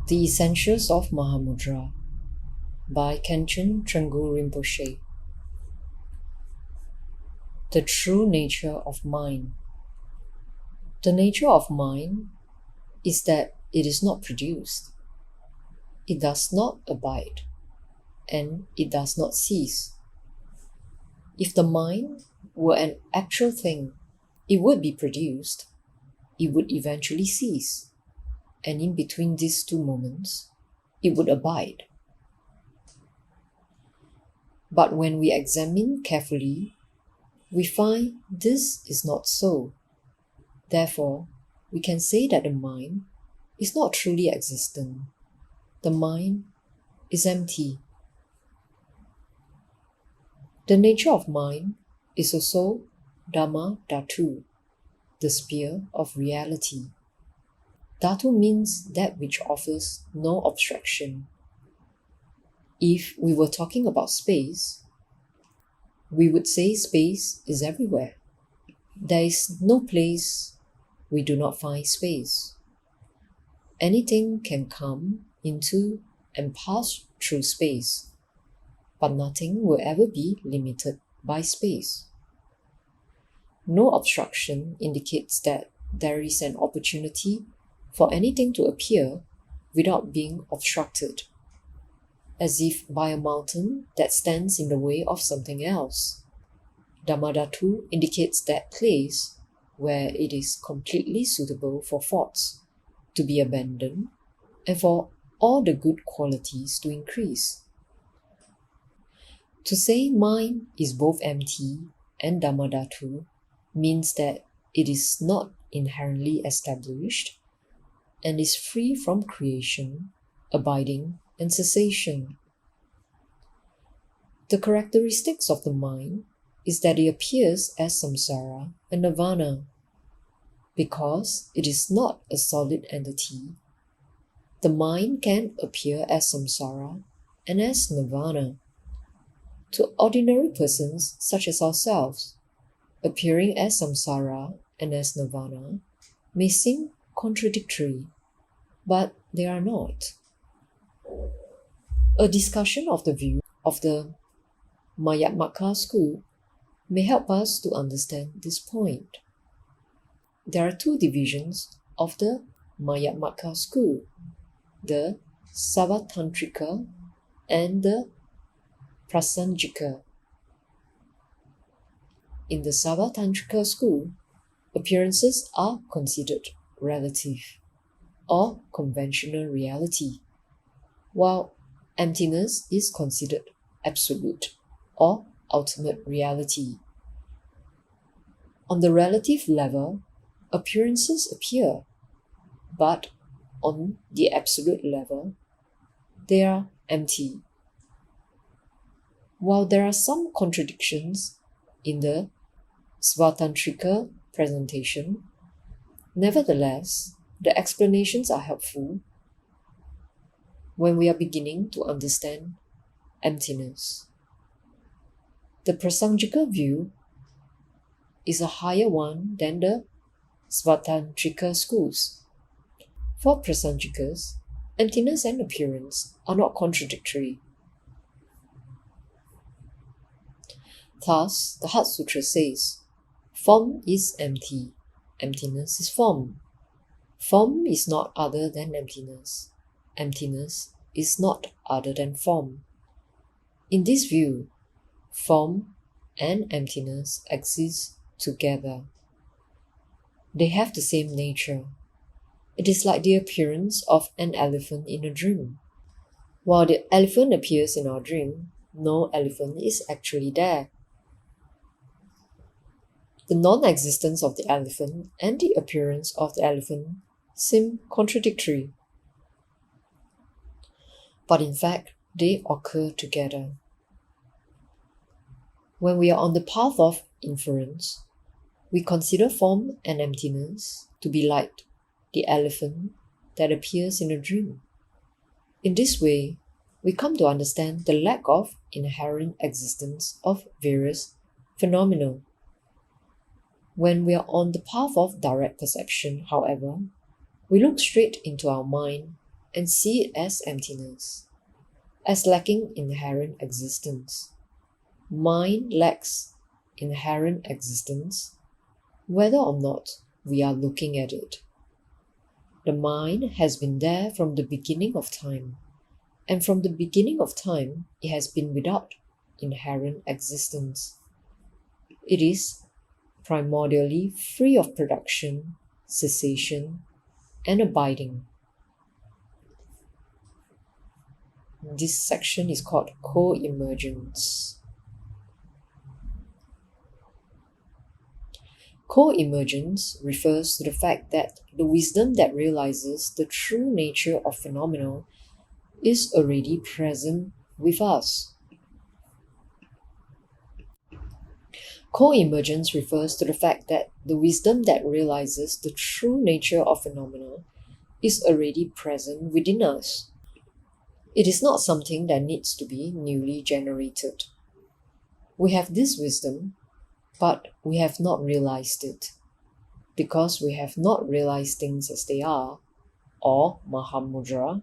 The Essentials of Mahamudra by Khenchen Trenggu Rinpoche. The true nature of mind. The nature of mind is that it is not produced, it does not abide, and it does not cease. If the mind were an actual thing, it would be produced, it would eventually cease, and in between these two moments, it would abide. But when we examine carefully, we find this is not so. Therefore, we can say that the mind is not truly existent. The mind is empty. The nature of mind is also Dhamma Dhatu, the sphere of reality. Dhatu means that which offers no abstraction. If we were talking about space, we would say space is everywhere. There is no place we do not find space. Anything can come into and pass through space, but nothing will ever be limited by space. No obstruction indicates that there is an opportunity for anything to appear without being obstructed, as if by a mountain that stands in the way of something else. Dhammadhatu indicates that place where it is completely suitable for thoughts to be abandoned and for all the good qualities to increase. To say mind is both empty and Dhammadhatu means that it is not inherently established and is free from creation, abiding, and cessation. The characteristics of the mind is that it appears as samsara and nirvana. Because it is not a solid entity, the mind can appear as samsara and as nirvana. To ordinary persons such as ourselves, appearing as samsara and as nirvana may seem contradictory, but they are not. A discussion of the view of the Mayatmaka school may help us to understand this point. There are two divisions of the Mayatmaka school, the Savatantrika and the Prasanjika. In the Savatantrika school, appearances are considered relative or conventional reality, while emptiness is considered absolute or ultimate reality. On the relative level, appearances appear, but on the absolute level, they are empty. While there are some contradictions in the Svatantrika presentation, nevertheless, the explanations are helpful when we are beginning to understand emptiness. The Prasanjika view is a higher one than the Svatantrika schools. For Prasanjikas, emptiness and appearance are not contradictory. Thus, the Heart Sutra says, form is empty, emptiness is form. Form is not other than emptiness. Emptiness is not other than form. In this view, form and emptiness exist together. They have the same nature. It is like the appearance of an elephant in a dream. While the elephant appears in our dream, no elephant is actually there. The non-existence of the elephant and the appearance of the elephant seem contradictory. But in fact, they occur together. When we are on the path of inference, we consider form and emptiness to be like the elephant that appears in a dream. In this way, we come to understand the lack of inherent existence of various phenomena. When we are on the path of direct perception, however, we look straight into our mind and see it as emptiness, as lacking inherent existence. Mind lacks inherent existence, whether or not we are looking at it. The mind has been there from the beginning of time, and from the beginning of time, it has been without inherent existence. It is primordially free of production, cessation, and abiding. This section is called co-emergence. Co-emergence refers to the fact that the wisdom that realizes the true nature of phenomena is already present with us. Co-emergence refers to the fact that the wisdom that realizes the true nature of phenomena is already present within us. It is not something that needs to be newly generated. We have this wisdom, but we have not realized it. Because we have not realized things as they are, or Mahamudra,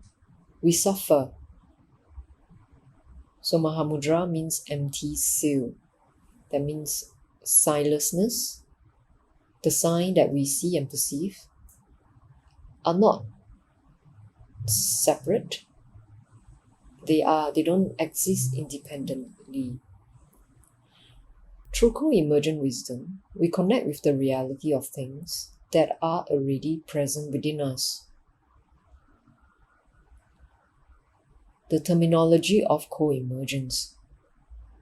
we suffer. So Mahamudra means empty seal. That means signlessness. The sign that we see and perceive are not separate. They don't exist independently. Through co-emergent wisdom, we connect with the reality of things that are already present within us. The terminology of co-emergence.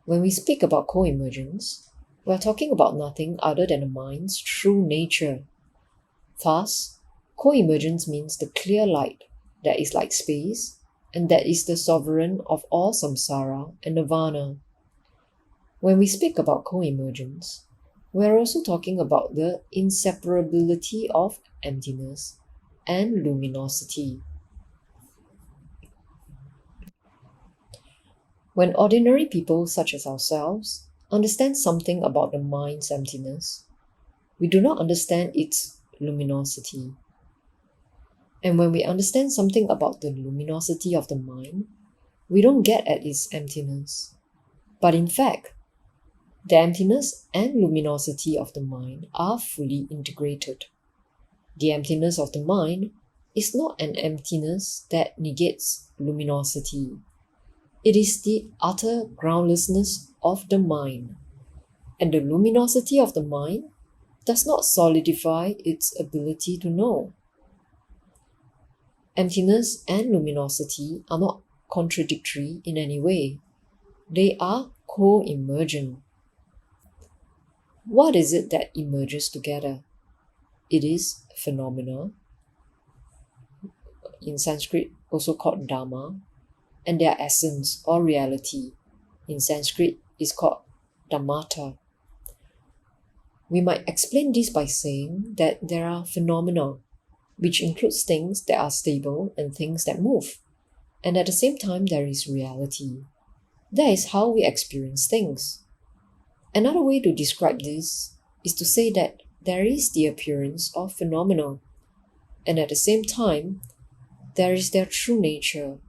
When we speak about co-emergence, we are talking about nothing other than the mind's true nature. Thus, co-emergence means the clear light that is like space and that is the sovereign of all samsara and nirvana. When we speak about co-emergence, we are also talking about the inseparability of emptiness and luminosity. When ordinary people such as ourselves understand something about the mind's emptiness, we do not understand its luminosity. And when we understand something about the luminosity of the mind, we don't get at its emptiness. But in fact, the emptiness and luminosity of the mind are fully integrated. The emptiness of the mind is not an emptiness that negates luminosity. It is the utter groundlessness of the mind. And the luminosity of the mind does not solidify its ability to know. Emptiness and luminosity are not contradictory in any way. They are co-emergent. What is it that emerges together? It is phenomena, in Sanskrit also called Dhamma, and their essence or reality, in Sanskrit is called Dhammata. We might explain this by saying that there are phenomena, which includes things that are stable and things that move, and at the same time there is reality. That is how we experience things. Another way to describe this is to say that there is the appearance of phenomena, and at the same time, there is their true nature,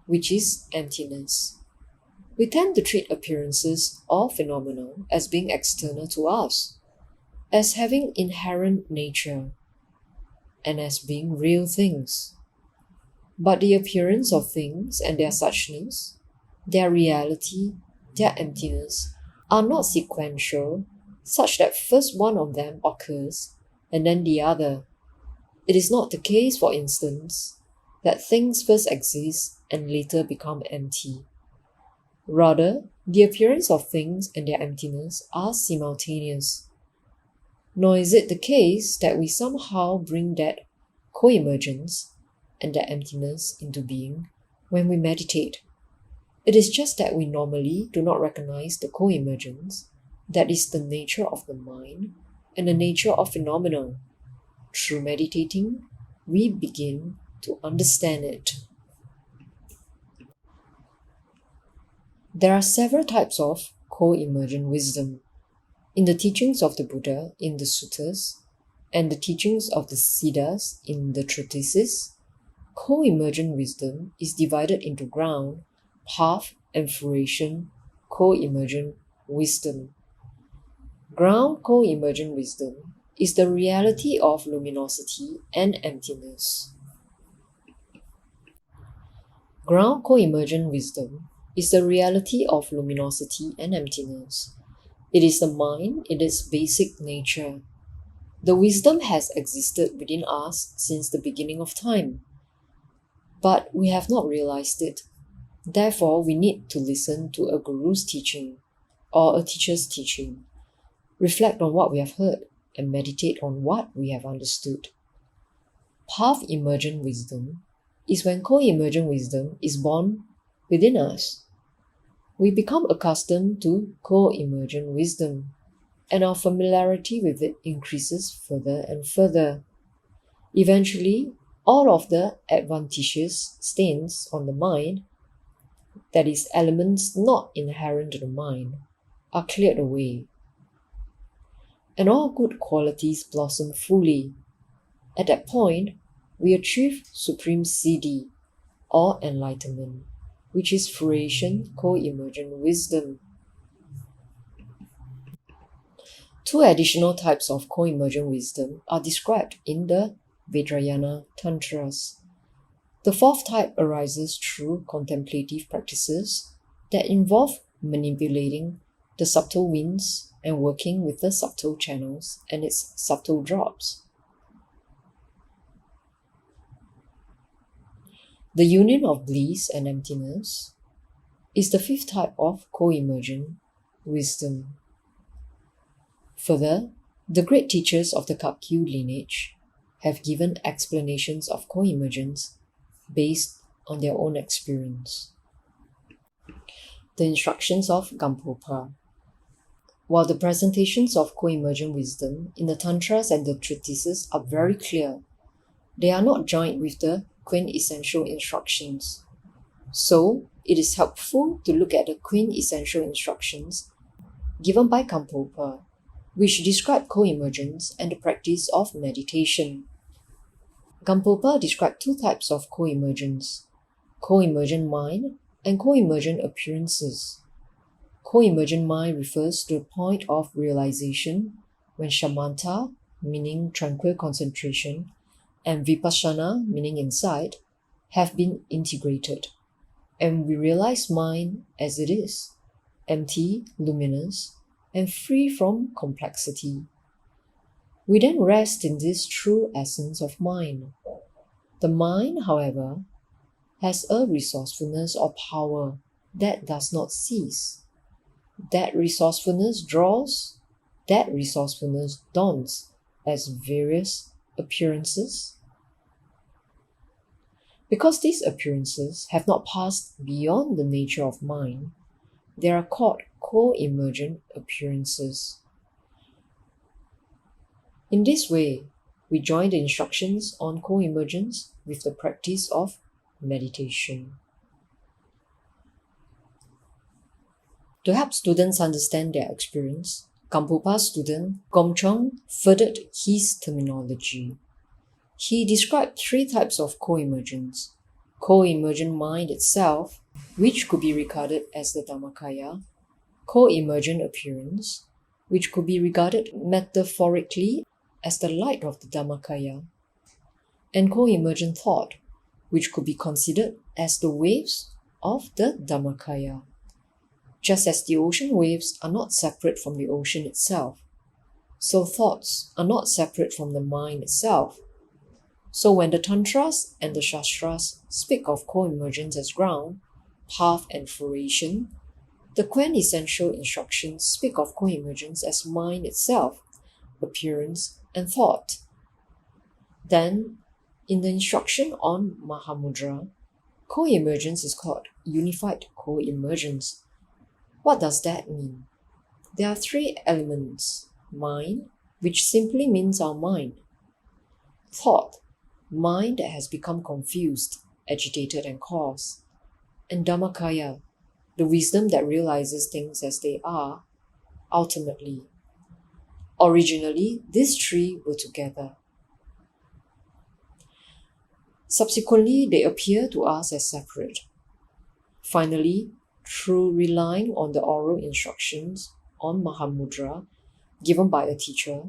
which is emptiness. We tend to treat appearances or phenomena as being external to us, as having inherent nature, and as being real things. But the appearance of things and their suchness, their reality, their emptiness, are not sequential, such that first one of them occurs and then the other. It is not the case, for instance, that things first exist and later become empty. Rather, the appearance of things and their emptiness are simultaneous. Nor is it the case that we somehow bring that co-emergence and that emptiness into being when we meditate. It is just that we normally do not recognize the co-emergence that is the nature of the mind and the nature of phenomena. Through meditating, we begin to understand it. There are several types of co-emergent wisdom. In the teachings of the Buddha in the suttas and the teachings of the Siddhas in the treatises, co-emergent wisdom is divided into ground, path, and fruition co-emergent wisdom. Ground co-emergent wisdom is the reality of luminosity and emptiness. Ground co-emergent wisdom is the reality of luminosity and emptiness. It is the mind in its basic nature. The wisdom has existed within us since the beginning of time, but we have not realized it. Therefore, we need to listen to a guru's teaching or a teacher's teaching, reflect on what we have heard, and meditate on what we have understood. Path emergent wisdom is when co-emergent wisdom is born within us. We become accustomed to co-emergent wisdom, and our familiarity with it increases further and further. Eventually, all of the adventitious stains on the mind, that is, elements not inherent to the mind, are cleared away, and all good qualities blossom fully. At that point, we achieve supreme siddhi, or enlightenment, which is fruition co-emergent wisdom. Two additional types of co-emergent wisdom are described in the Vajrayana Tantras. The fourth type arises through contemplative practices that involve manipulating the subtle winds and working with the subtle channels and its subtle drops. The union of bliss and emptiness is the fifth type of co-emergent wisdom. Further, the great teachers of the Kapkyu lineage have given explanations of co-emergence based on their own experience. The instructions of Gampopa. While the presentations of co-emergent wisdom in the Tantras and the treatises are very clear, they are not joined with the quintessential instructions. So, it is helpful to look at the quintessential instructions given by Gampopa, which describe co-emergence and the practice of meditation. Gampopa described two types of co-emergence: co-emergent mind and co-emergent appearances. Co-emergent mind refers to the point of realization when shamatha, meaning tranquil concentration, and vipassana, meaning insight, have been integrated, and we realize mind as it is, empty, luminous, and free from complexity. We then rest in this true essence of mind. The mind, however, has a resourcefulness or power that does not cease. That resourcefulness draws, that resourcefulness dawns as various appearances. Because these appearances have not passed beyond the nature of mind, they are called co-emergent appearances. In this way, we join the instructions on co-emergence with the practice of meditation. To help students understand their experience, Gampopa's student Gomchong furthered his terminology. He described three types of co-emergence: co-emergent mind itself, which could be regarded as the Dhammakaya; co-emergent appearance, which could be regarded metaphorically as the light of the Dhammakaya; and co-emergent thought, which could be considered as the waves of the Dhammakaya. Just as the ocean waves are not separate from the ocean itself, so thoughts are not separate from the mind itself. So when the Tantras and the Shastras speak of co-emergence as ground, path, and fruition, the quintessential instructions speak of co-emergence as mind itself, appearance, and thought. Then, in the instruction on Mahamudra, co-emergence is called unified co-emergence. What does that mean? There are three elements: mind, which simply means our mind; thought, mind that has become confused, agitated, and coarse; and Dhammakaya, the wisdom that realizes things as they are, ultimately. Originally, these three were together. Subsequently, they appear to us as separate. Finally, through relying on the oral instructions on Mahamudra given by a teacher,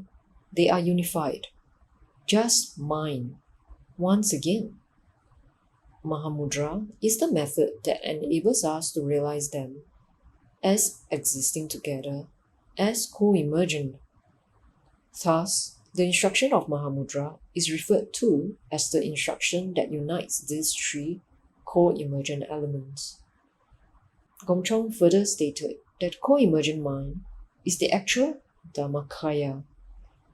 they are unified. Just mind, once again. Mahamudra is the method that enables us to realize them as existing together, as co-emergent. Thus, the instruction of Mahamudra is referred to as the instruction that unites these three co-emergent elements. Gongchong further stated that co-emergent mind is the actual Dhammakaya.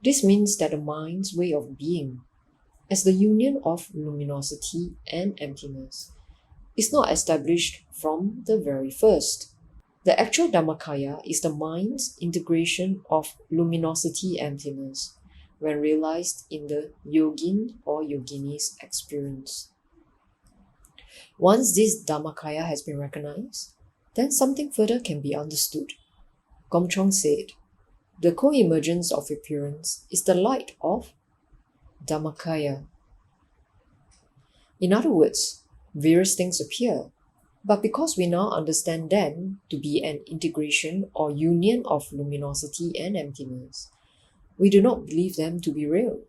This means that the mind's way of being, as the union of luminosity and emptiness, is not established from the very first. The actual Dhammakaya is the mind's integration of luminosity emptiness when realized in the yogin or yogini's experience. Once this Dhammakaya has been recognized, then something further can be understood. Gongchong said, the co-emergence of appearance is the light of Dhammakaya. In other words, various things appear, but because we now understand them to be an integration or union of luminosity and emptiness, we do not believe them to be real.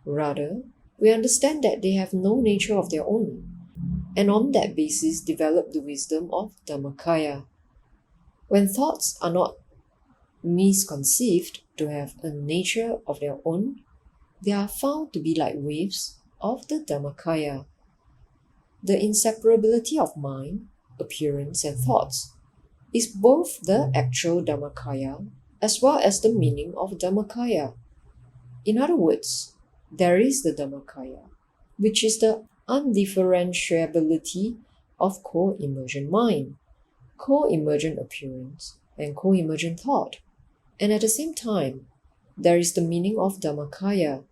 Rather, we understand that they have no nature of their own, and on that basis develop the wisdom of Dhammakaya. When thoughts are not misconceived to have a nature of their own, they are found to be like waves of the Dhammakaya. The inseparability of mind, appearance, and thoughts is both the actual Dhammakaya as well as the meaning of Dhammakaya. In other words, there is the Dhammakaya, which is the undifferentiability of co-emergent mind, co-emergent appearance, and co-emergent thought. And at the same time, there is the meaning of Dhammakaya,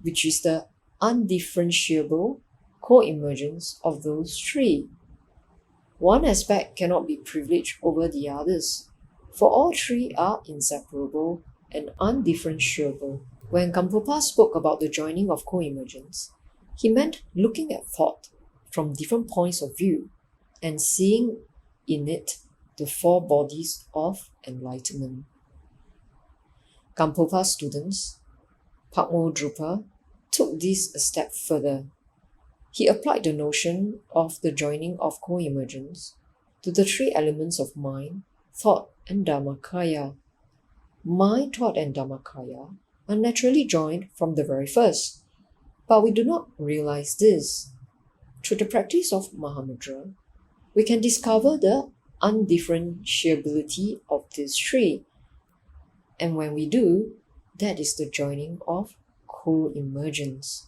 which is the undifferentiable co-emergence of those three. One aspect cannot be privileged over the others, for all three are inseparable and undifferentiable. When Gampopa spoke about the joining of co-emergence, he meant looking at thought from different points of view and seeing in it the four bodies of enlightenment. Gampopa's students, Mahamudra, took this a step further. He applied the notion of the joining of co-emergence to the three elements of mind, thought, and Dhammakaya. Mind, thought, and Dhammakaya are naturally joined from the very first, but we do not realize this. Through the practice of Mahamudra, we can discover the undifferentiability of these three, and when we do, that is the joining of co-emergence.